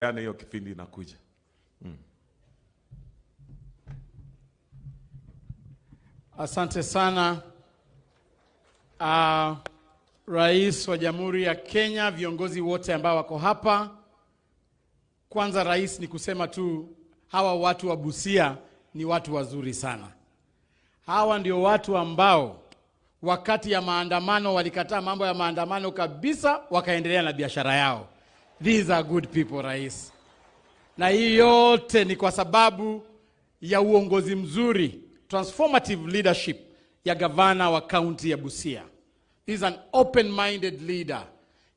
yani hiyo kipindi inakuja. Asante sana Rais wa Jamhuri ya Kenya, viongozi wote ambao wako hapa. Kwanza rais, ni kusema tu hawa watu wa Busia ni watu wazuri sana. Hawa ndio watu ambao wakati ya maandamano walikataa mambo ya maandamano kabisa, wakaendelea na biashara yao. These are good people, rais. Na hii yote ni kwa sababu ya uongozi mzuri, transformative leadership ya gavana wa kaunti ya Busia. He is an open-minded leader.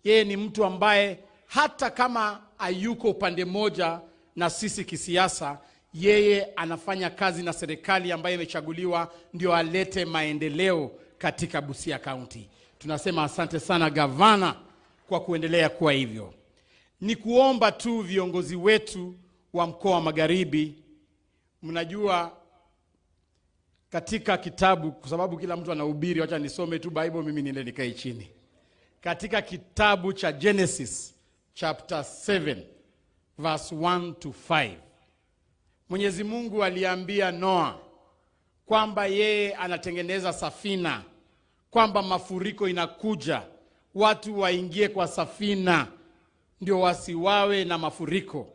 Yeye ni mtu ambaye hata kama hayuko upande moja na sisi kisiasa, yeye anafanya kazi na serikali ambayo imechaguliwa ndio alete maendeleo katika Busia County. Tunasema asante sana gavana kwa kuendelea kuwa hivyo. Ni kuomba tu viongozi wetu wa mkoa wa Magharibi, mnajua katika kitabu, kwa sababu kila mtu anahubiri, acha nisome tu Bible, mimi niende nikae chini. Katika kitabu cha Genesis chapter 7 verse 1 to 5, Mwenyezi Mungu aliambia Noah kwamba yeye anatengeneza safina, kwamba mafuriko inakuja, watu waingie kwa safina ndio wasiwawe na mafuriko,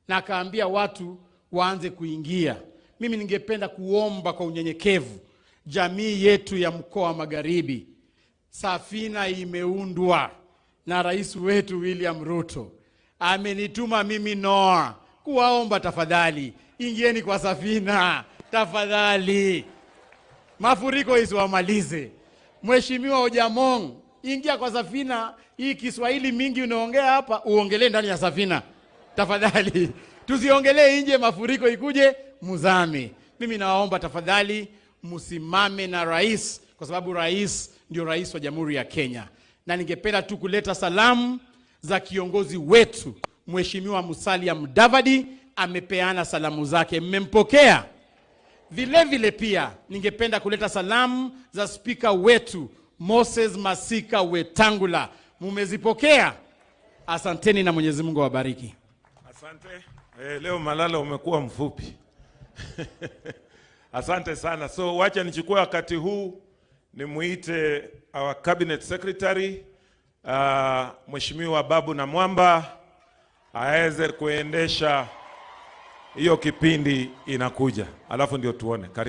na akaambia watu waanze kuingia. Mimi ningependa kuomba kwa unyenyekevu jamii yetu ya mkoa wa Magharibi, safina imeundwa na rais wetu William Ruto. Amenituma mimi Noah kuwaomba, tafadhali ingieni kwa safina, tafadhali, mafuriko isiwamalize. Mheshimiwa Ojamong, ingia kwa safina. Hii Kiswahili mingi unaongea hapa, uongelee ndani ya safina tafadhali. Tusiongelee nje, mafuriko ikuje muzame. Mimi nawaomba tafadhali msimame na rais, kwa sababu rais ndio rais wa Jamhuri ya Kenya. Na ningependa tu kuleta salamu za kiongozi wetu Mheshimiwa Musalia Mudavadi, amepeana salamu zake, mmempokea? Vile vile pia ningependa kuleta salamu za spika wetu Moses Masika Wetangula, mumezipokea? Asanteni na Mwenyezi Mungu awabariki. Asante. Leo Malala umekuwa mfupi. Asante sana. So wacha nichukue wakati huu nimuite our cabinet secretary Mheshimiwa Babu na Mwamba aweze kuendesha hiyo kipindi inakuja. Alafu ndio tuone. Karibu.